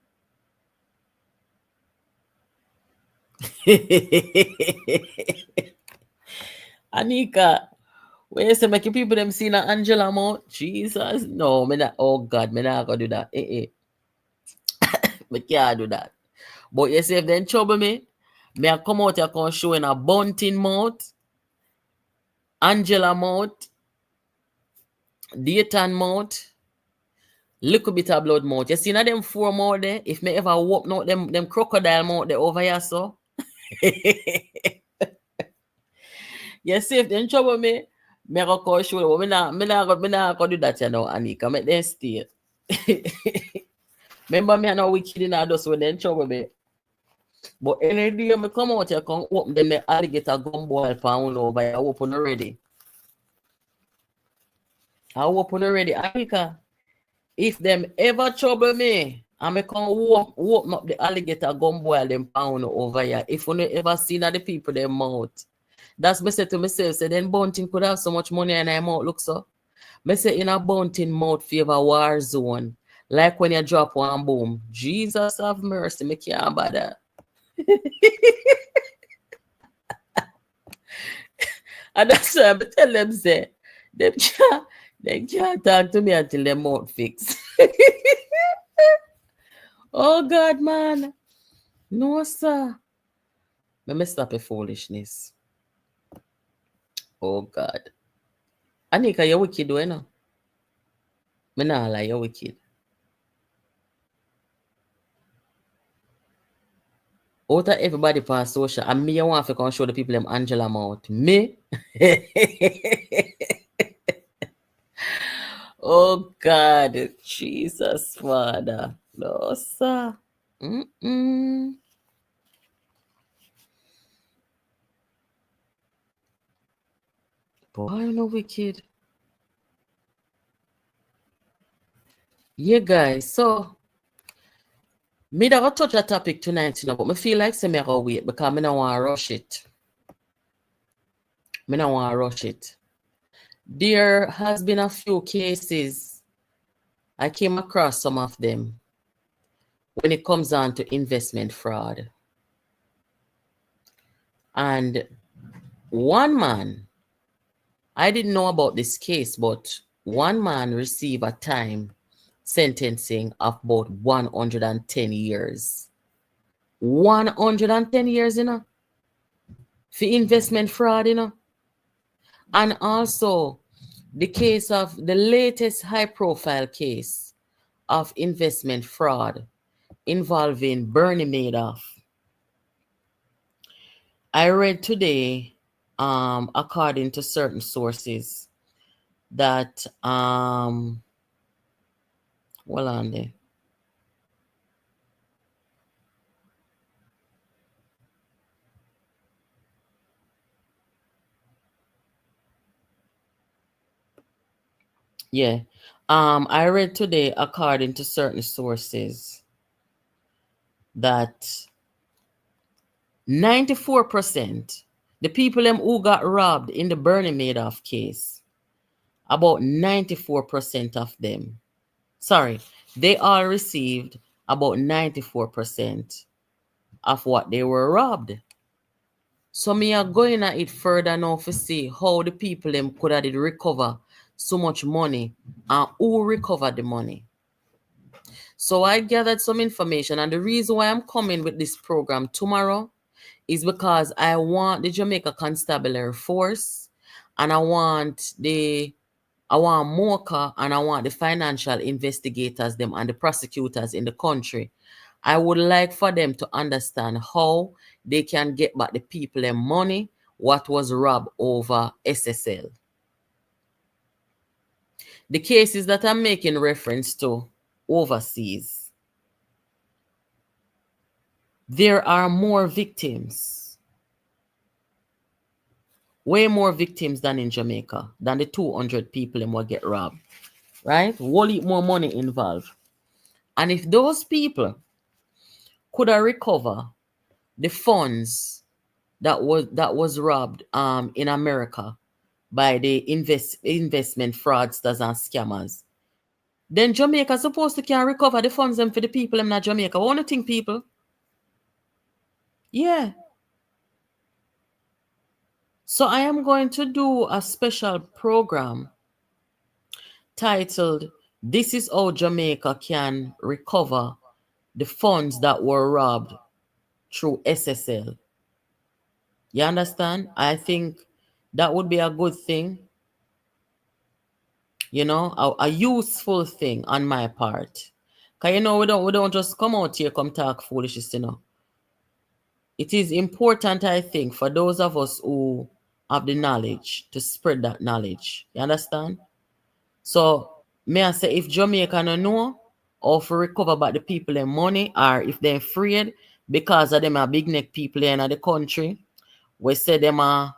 Anika, when you say making people them see na Angela Mount, Jesus, no, me not, oh God, me not gonna do that. Me can't do that. But you say if they in trouble me I come out here can show in a bunting mouth, Angela mouth, Dayton mouth, little bit of blood mouth. You see now them four mouth there, if me ever walk out them crocodile mouth there over here so. You see if they in trouble me I go call show, but me not go do that you know, Anika. Make them stay. Remember me I know wicked in those when they in trouble me. But any day I come out here, come open them the alligator gumbo pound over here. I open already. Anika, if them ever trouble me, I come open up the alligator gumbo them pound over here. If you ever seen the people them mouth. That's me say to myself, say then Bunting could have so much money and I mouth look so. Me say in a Bunting mouth favor war zone. Like when you drop one boom. Jesus have mercy, me can't bother. And that's why I tell them say they can't talk to me until their mouth fix. Oh God, man. No, sir. Let me stop a foolishness. Oh God. Anika, you're wicked, you know? Me nah lie, you're wicked. Out of everybody pass social, and me I want to come show the people them Angela mouth. Me? Oh God, Jesus Father. No, sir. Boy, I'm no wicked. Yeah, guys, so me that go touch that topic tonight, you know, but me feel like say me go wait because me don't want to rush it. There has been a few cases. I came across some of them when it comes on to investment fraud. And one man, I didn't know about this case, but one man received a time sentencing of about 110 years. 110 years, you know, for investment fraud, you know. And also the case of the latest high-profile case of investment fraud involving Bernie Madoff. I read today, according to certain sources, that hold on there. Yeah. I read today, according to certain sources, that 94% the people who got robbed in the Bernie Madoff case about 94% of them. Sorry, they all received about 94% of what they were robbed. So me are going at it further now to see how the people them could have recover so much money and who recovered the money. So I gathered some information, and the reason why I'm coming with this program tomorrow is because I want the Jamaica Constabulary Force, and I want MOCA, and I want the financial investigators them and the prosecutors in the country. I would like for them to understand how they can get back the people their money what was robbed over SSL. The cases that I'm making reference to overseas, there are more victims, way more victims than in Jamaica, than the 200 people that will get robbed, right? Whole heap more money involved. And if those people could have recovered the funds that was robbed in America by the investment fraudsters and scammers, then Jamaica supposed to can recover the funds them for the people in Jamaica. What do you think, people? Yeah. So I am going to do a special program titled "This is how Jamaica can recover the funds that were robbed through SSL." You understand? I think that would be a good thing. You know, a useful thing on my part. Because you know, we don't just come out here come talk foolishness, you know. It is important, I think, for those of us who have the knowledge to spread that knowledge. You understand? So may I say, if Jamaica don't know or to recover back the people their money, or if they're afraid because of them are big neck people in the country, we say them are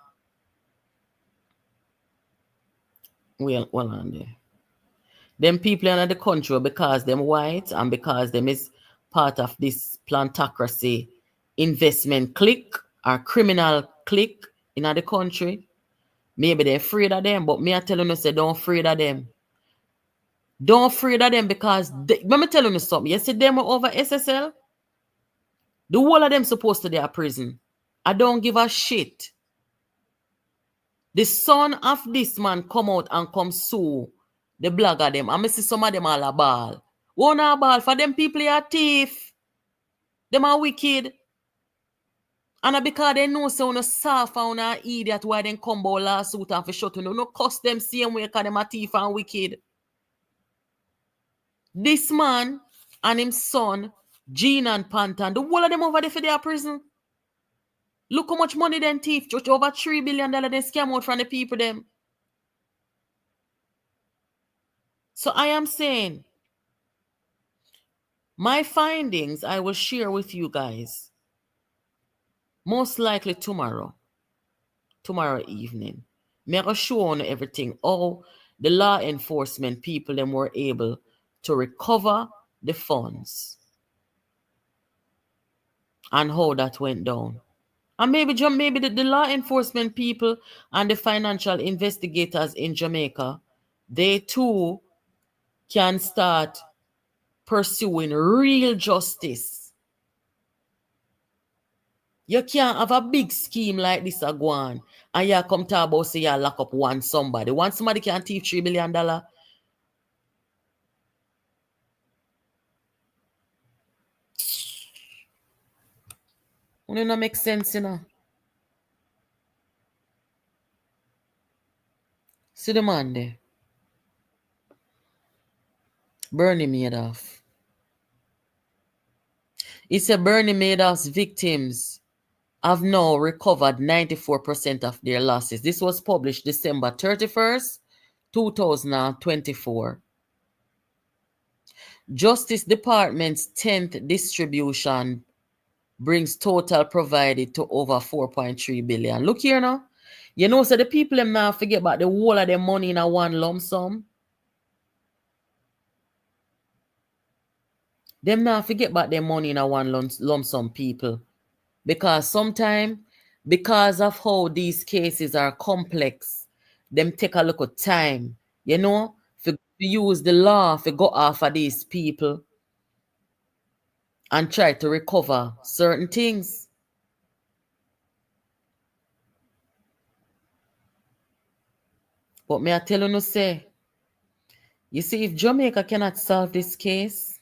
well on there. Them people in the country because them white and because them is part of this plantocracy investment clique or criminal clique in the country. Maybe they're afraid of them, but me I tell you, say don't afraid of them. Don't afraid of them because let me tell you something. You see them over SSL? The whole of them supposed to be at prison. I don't give a shit. The son of this man come out and come sue the blogger them. I see some of them all a ball. One a ball for them people are thief. Them are wicked. And because they know so no soft and no idiot why they come about lawsuit and for shut no cuss them same way because them are thief and wicked. This man and him son, Gene and Pantan, the whole of them over there for their prison. Look how much money them thief. Just over $3 billion they scam out from the people them. So I am saying, my findings I will share with you guys most likely tomorrow evening. Me go show on everything, all the law enforcement people them were able to recover the funds and how that went down. And maybe the law enforcement people and the financial investigators in Jamaica, they too can start pursuing real justice. You can't have a big scheme like this a go on and you come talk about say you lock up one somebody. One somebody can thief $3 billion. It don't make sense, you know. See the man there. Bernie Madoff. He said Bernie Madoff's victims have now recovered 94% of their losses. This was published December 31st, 2024. Justice Department's 10th distribution brings total provided to over 4.3 billion. Look here now. You know, so the people them now forget about the whole of their money in a one lump sum. Them now forget about their money in a one lump sum, people. Because sometimes, because of how these cases are complex, them take a look at time You know, to use the law to go after these people and try to recover certain things. But may I tell you, say, you see, if Jamaica cannot solve this case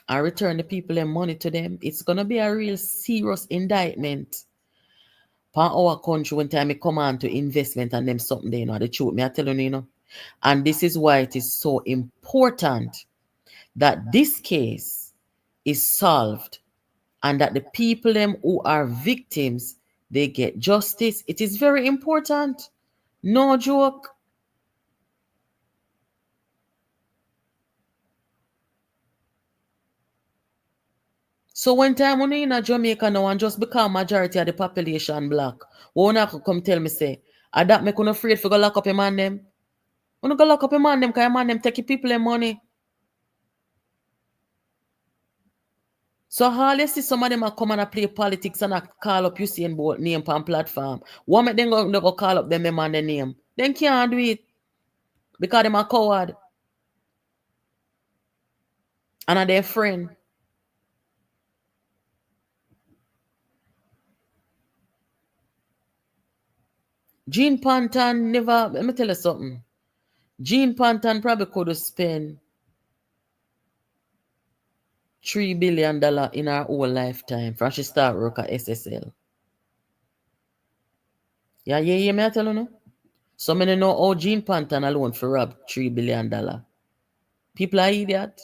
and return the people their money to them, it's gonna be a real serious indictment for our country when time it come on to investment and them something there, the truth. May I tell you, And this is why it is so important that this case is solved and that the people them who are victims, they get justice. It is very important. No joke. So when time when you in Jamaica now and just become majority of the population black, one could come tell me say, I that make you afraid for go lock up your man them. When you go lock up your man them, because your man them take your people their money. So all you see some of them are come and play politics and call up Usain Bolt name on platform. What make them go call up them man their name? They can't do it. Because them are coward. And are their friend. Gene Panton never, let me tell you something. Gene Panton probably could have spent $3 billion in her whole lifetime from she start work at SSL. Yeah, me I tell you no? So many know how Gene Panton alone for rob $3 billion. People are idiot.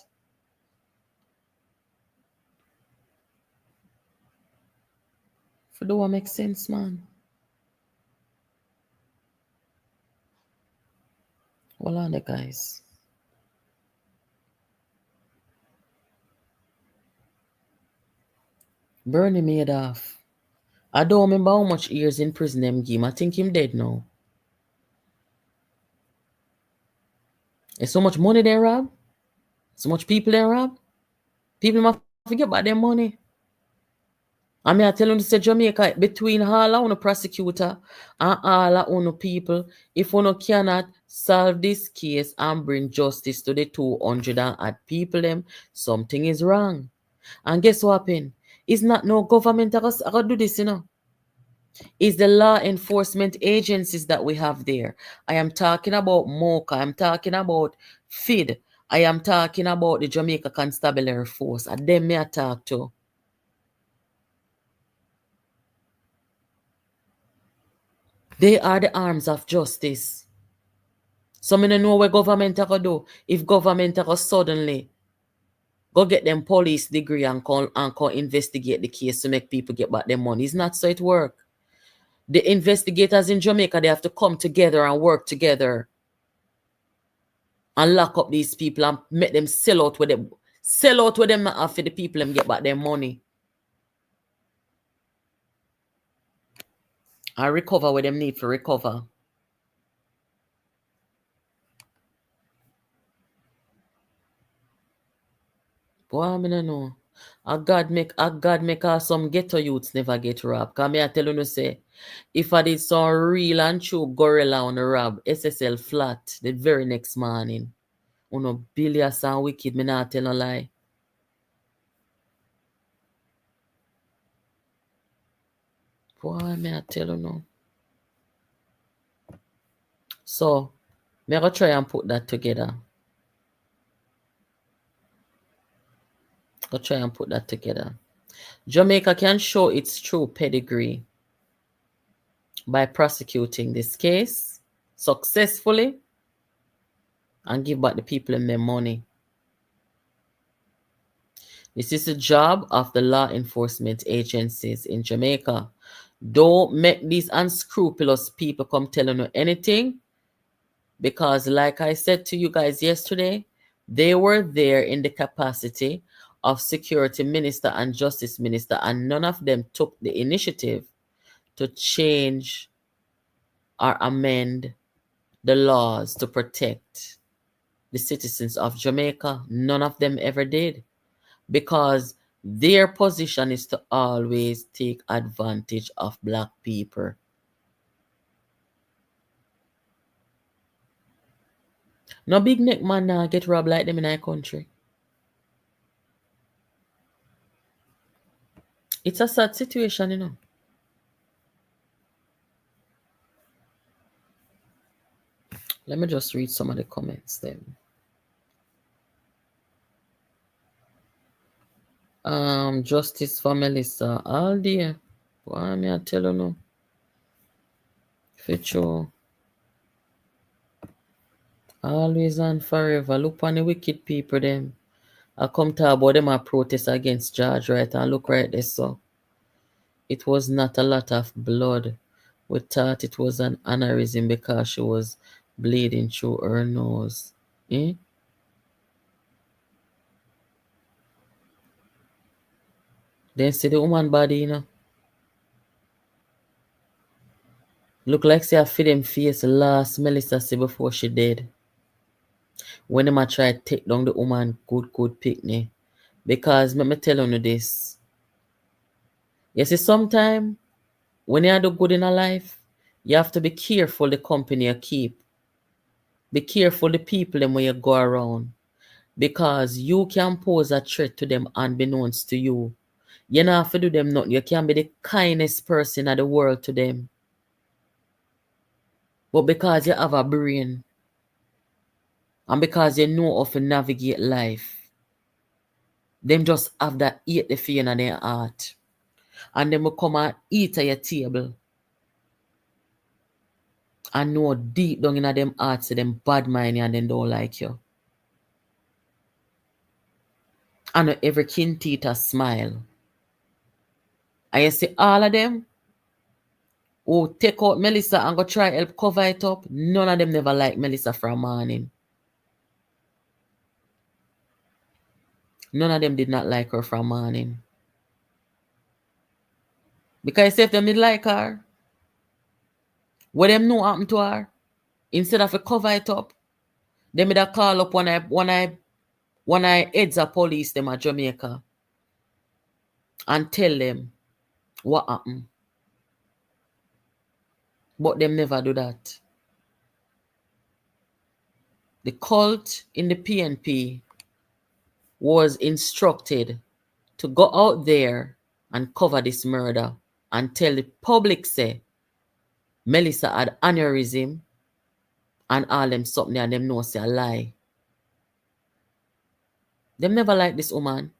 For do what make sense, man. Hold on there, guys. Bernie Madoff. I don't remember how much years in prison them give him. I think him dead now. There's so much money they rob. So much people they rob. People must forget about their money. I mean, I tell you to say Jamaica, between all our prosecutor and all our people, if we cannot solve this case and bring justice to the 200 and odd people, them, something is wrong. And guess what happened? It's not no government that going do this, It's the law enforcement agencies that we have there. I am talking about MOCA. I'm talking about FID. I am talking about the Jamaica Constabulary Force. And them may I talk to. They are the arms of justice. So I don't know what government are going to do. If government are going to suddenly go get them police degree and call investigate the case to make people get back their money. It's not so it work. The investigators in Jamaica, they have to come together and work together and lock up these people and make them sell out with them for the people and get back their money. And recover what them need to recover. Boy, I don't know. A God make us some ghetto youths never get robbed. Cause me I tell you say, if I did some real and true gorilla on the rob SSL flat the very next morning. Uno bilious and wicked, me not tell no lie. Boy, me I tell you no. So, me I go try and put that together. Jamaica can show its true pedigree by prosecuting this case successfully and give back the people in their money. This is the job of the law enforcement agencies in Jamaica. Don't make these unscrupulous people come telling you anything, because like I said to you guys yesterday, they were there in the capacity of security minister and justice minister, and none of them took the initiative to change or amend the laws to protect the citizens of Jamaica. None of them ever did, because their position is to always take advantage of black people. No big neck man now get robbed like them in our country. It's a sad situation, you know. Let me just read some of the comments then. Justice for Melissa. All day. Why me I tell you no? Feature. Always and forever. Look on the wicked people them. I come to about them a protest against George Wright and look right there so. It was not a lot of blood. We thought it was an aneurysm because she was bleeding through her nose. Eh? Then see the woman body, you know. Look like say I feed them face last Melissa see before she dead. When them a try to take down the woman good picnic. Because let me tell you this. You see, sometime when you do good in a life, you have to be careful the company you keep. Be careful the people them when you go around. Because you can pose a threat to them unbeknownst to you. You don't have to do them nothing. You can be the kindest person in the world to them. But because you have a brain, and because you know how to navigate life, them just have that hate the fear in their heart. And them will come and eat at your table. And know deep down in them hearts them bad mind and them don't like you. And every kin teeth a smile. And you see all of them who take out Melissa and go try help cover it up, none of them never like Melissa from morning. None of them did not like her from morning. Because if them did like her, what them know happened to her, instead of to cover it up, them would call up one I heads of police them at Jamaica and tell them what happened. But them never do that. The cult in the PNP was instructed to go out there and cover this murder and tell the public say Melissa had aneurysm and all them something and them know say a lie. Them never like this woman.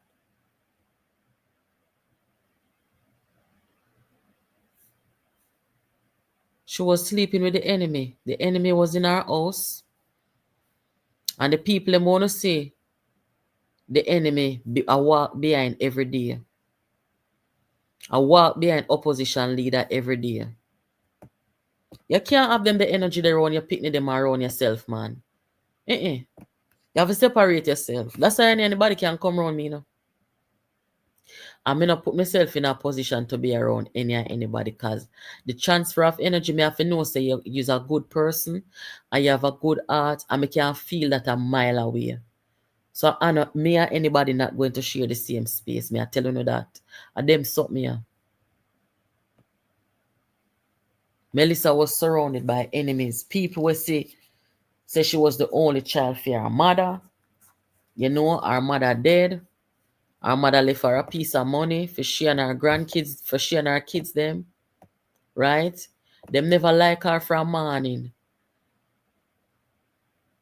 She was sleeping with the enemy. The enemy was in her house. And the people them want to see the enemy a walk behind every day. A walk behind opposition leader every day. You can't have them the energy they around you picnic them around yourself, man. You have to separate yourself. That's why anybody can come around me, you know. I'm going to put myself in a position to be around anybody because the transfer of energy, me have to know say you're a good person and you have a good heart and me can feel that a mile away. So I know me and anybody not going to share the same space. Me I tell you that. And them suck me. Melissa was surrounded by enemies. People will say she was the only child for her mother. You know, her mother dead. Her mother left her a piece of money for she and her grandkids, for she and her kids them. Right? Them never like her from morning.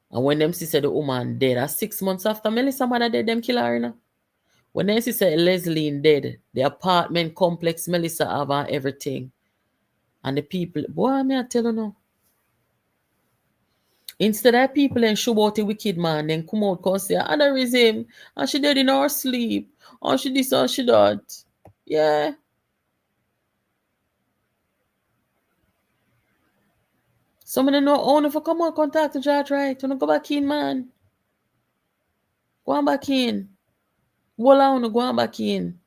And when them see say the woman dead, 6 months after Melissa mother dead, them kill her, you know. When they see say Leslie dead, the apartment complex Melissa have and everything. And the people, boy, me I tell you no. Instead of people and show about the wicked man, then come out and say, aneurysm, and she dead in her sleep, and she this and she that. Yeah. Some of them know how to come out contact to George Wright. You go back in, man. Go on back in. Hold on, go on back in.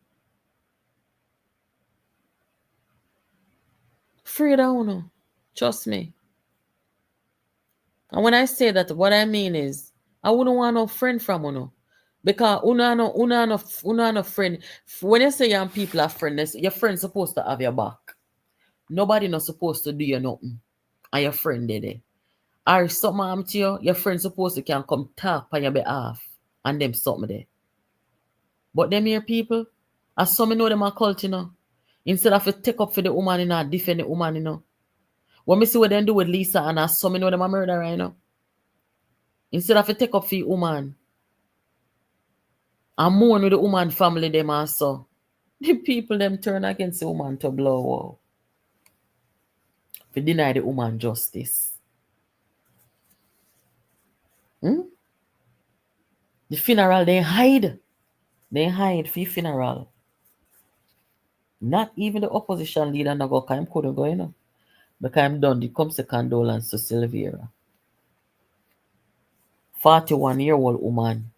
Free down. Trust me. And when I say that, what I mean is, I wouldn't want no friend from you. Because una no friend. When you say young people are friends, your friend's supposed to have your back. Nobody not supposed to do you nothing. And your friend did it. Or if something happen to you, your friends supposed to can come talk on your behalf and them something there. But them here people, as some know them a cult, you know. Instead of to take up for the woman, you know, defend the woman, you know. When me see what them do with Lisa and as some know them a murderer, you know. Instead of to take up for the woman and mourn with the woman family them also, the people them turn against the woman to blow out. To deny the woman justice. The funeral, they hide. They hide for the funeral. Not even the opposition leader no go, because I couldn't go, you know. Because I'm done, it comes to condolence to Silvera. 41-year-old woman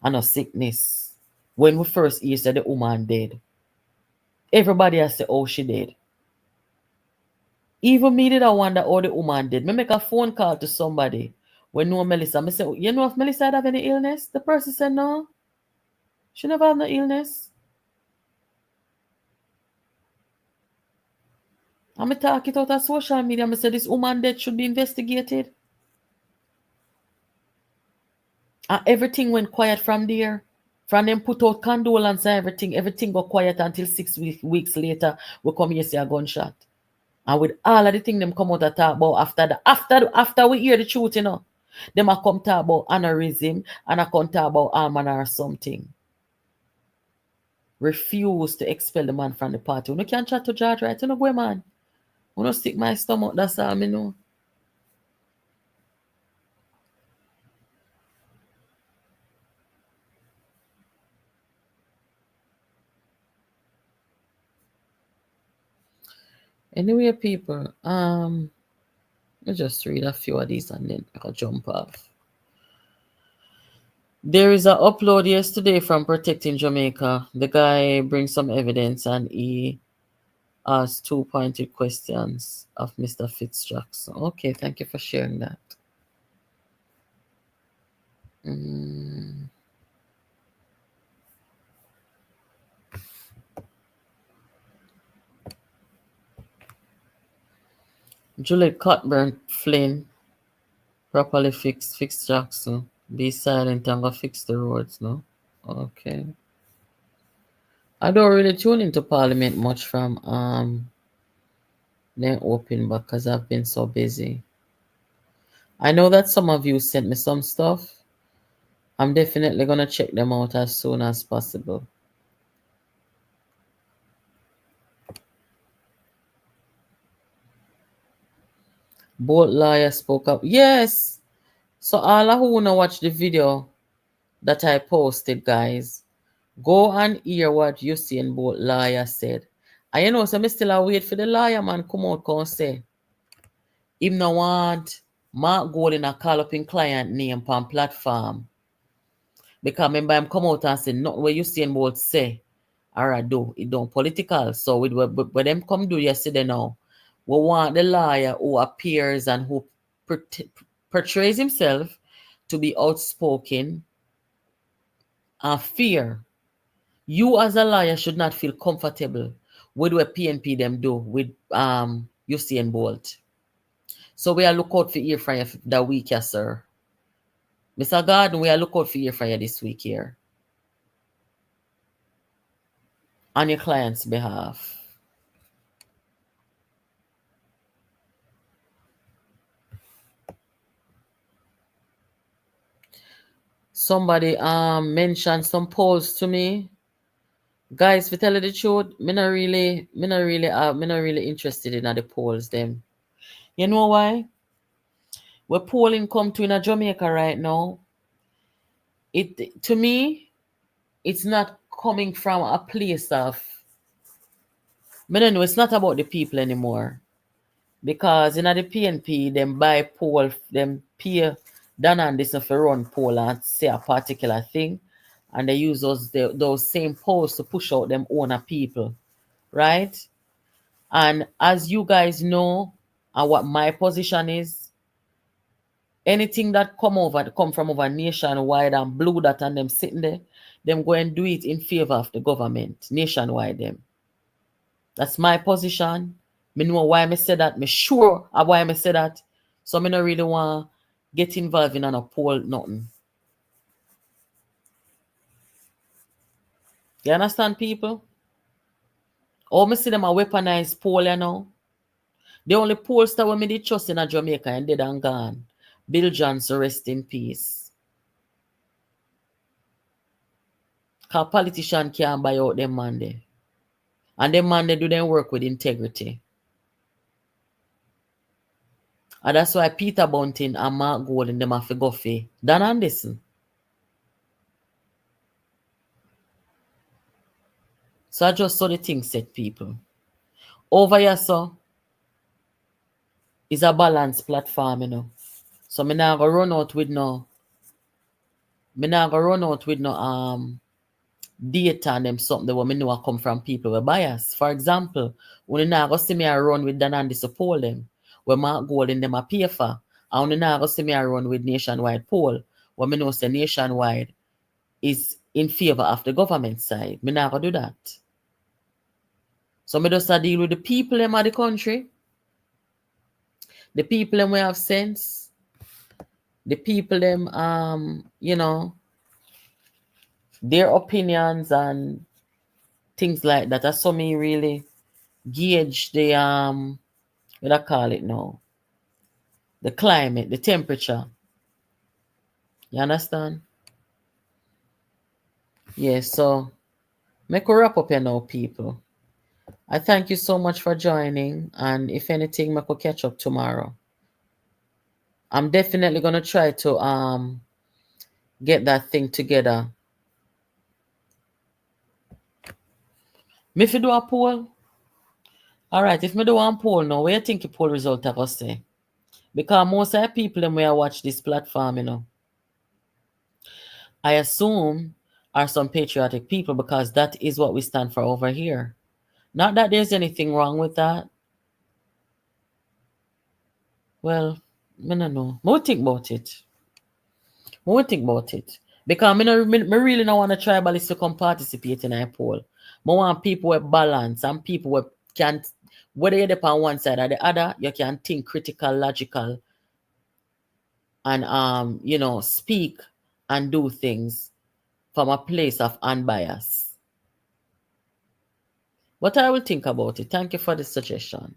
and a sickness. When we first hear that the woman dead, everybody has said, oh, she dead. Even me did I wonder how the woman did. Me make a phone call to somebody when know Melissa. I say, you know if Melissa have any illness? The person said no. She never have no illness. And I talk it out on social media. I say this woman dead should be investigated. And everything went quiet from there. From them put out condolence and everything got quiet until 6 weeks later, we come here see a gunshot. And with all of the things them come out and talk about after we hear the truth, you know, them a come talk about aneurysm and a come talk about almanac or something. Refuse to expel the man from the party. You can't chat to George Wright, you know, go man. You know, stick my stomach, that's all me know. Anyway, people, I'll just read a few of these and then I'll jump off. There is an upload yesterday from Protecting Jamaica. The guy brings some evidence and he asked 2 pointed questions of Mr. Fitzjackson. Okay, thank you for sharing that. Juliet Cockburn Flynn properly fix Jackson. Be silent and go fix the roads, no? Okay. I don't really tune into Parliament much from then open because I've been so busy. I know that some of you sent me some stuff. I'm definitely gonna check them out as soon as possible. Both lawyers spoke up. Yes. So all of who wanna watch the video that I posted, guys, go and hear what Usain Bolt lawyer said. And you know, so I still wait for the lawyer man come out and say, him no want Mark Gold in a call up in client name on platform. Because remember him come out and say, not what Usain Bolt say or I do. It don't political. So with what them come do yesterday now, we want the lawyer who appears and who portrays himself to be outspoken and fair. You as a lawyer should not feel comfortable with what PNP them do with Usain Bolt. So we are look out for ear from you that week, yes, sir. Mr. Gordon, we are look out for ear from you this week here. On your client's behalf. Somebody mentioned some polls to me. Guys, to tell you the truth, me not really interested in the polls them. You know why? Where polling come to in Jamaica right now, to me, it's not coming from a place of I don't know, it's not about the people anymore. Because in the PNP, them buy poll, them pay Dan and this for run poll and say a particular thing. And they use those same polls to push out them own people. Right? And as you guys know, and what my position is, anything that come from over nationwide and blue that and them sitting there, them go and do it in favor of the government, nationwide them. That's my position. Me know why I say that. Me sure of why I say that. So I don't really want to get involved in a poll, nothing. You understand, people? Oh, me see them a weaponized poll, you know. The only pollster when me did trust in a Jamaica and dead and gone. Bill Johnson, rest in peace. Because politicians can't buy out them man there. And them man they do them work with integrity. And that's why Peter Bunting and Mark Golden them have to go for Dan Anderson. So I just saw the thing set, people. Over here, so is a balanced platform, you know. So me not gonna run out with no data and them something that me know come from people with bias. For example, when you not gonna see me a run with Dan Anderson poll them, where Mark Golden them a pay for, and when you not gonna see me a run with nationwide poll, where me know say nationwide is in favor of the government side. Me not gonna do that. So me just deal with the people them of the country, the people them we have sense, the people them you know, their opinions and things like that. That's so me really gauge the what I call it now, the climate, the temperature. You understand? Yes, so make a wrap up here now, people. I thank you so much for joining, and if anything, I could catch up tomorrow. I'm definitely gonna try to get that thing together. Me if you do a poll, all right. If me do one poll now, where you think the poll result I go say? Because most of the people them where watch this platform, you know, I assume are some patriotic people because that is what we stand for over here. Not that there's anything wrong with that. Well, I don't know. More think about it. Because me really don't want a tribalist to come participate in a poll. I want people with balance and people with can, whether you're on one side or the other, you can think critical, logical, and you know, speak and do things from a place of unbias. But I will think about it. Thank you for the suggestion.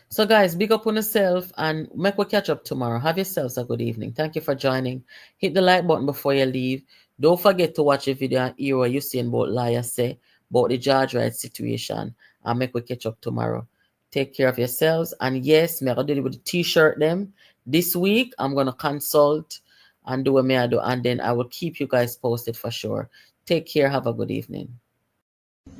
So guys, big up on yourself and make we catch up tomorrow. Have yourselves a good evening. Thank you for joining. Hit the like button before you leave. Don't forget to watch the video and hear what you saying about liars say about the George Wright situation, and make we catch up tomorrow. Take care of yourselves. And yes, me I gonna do it with the t-shirt them. This week I'm gonna consult and do what me I do, and then I will keep you guys posted for sure. Take care. Have a good evening.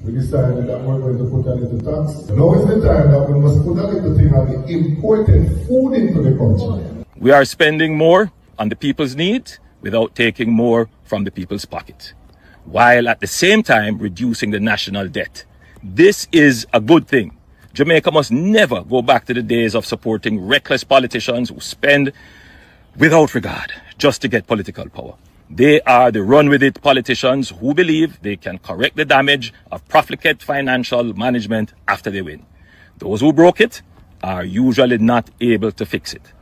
We decided that we're going to put a little tax. Now is the time that we must put a little thing on the imported food into the country. We are spending more on the people's needs without taking more from the people's pocket, while at the same time reducing the national debt. This is a good thing. Jamaica must never go back to the days of supporting reckless politicians who spend without regard just to get political power. They are the run-with-it politicians who believe they can correct the damage of profligate financial management after they win. Those who broke it are usually not able to fix it.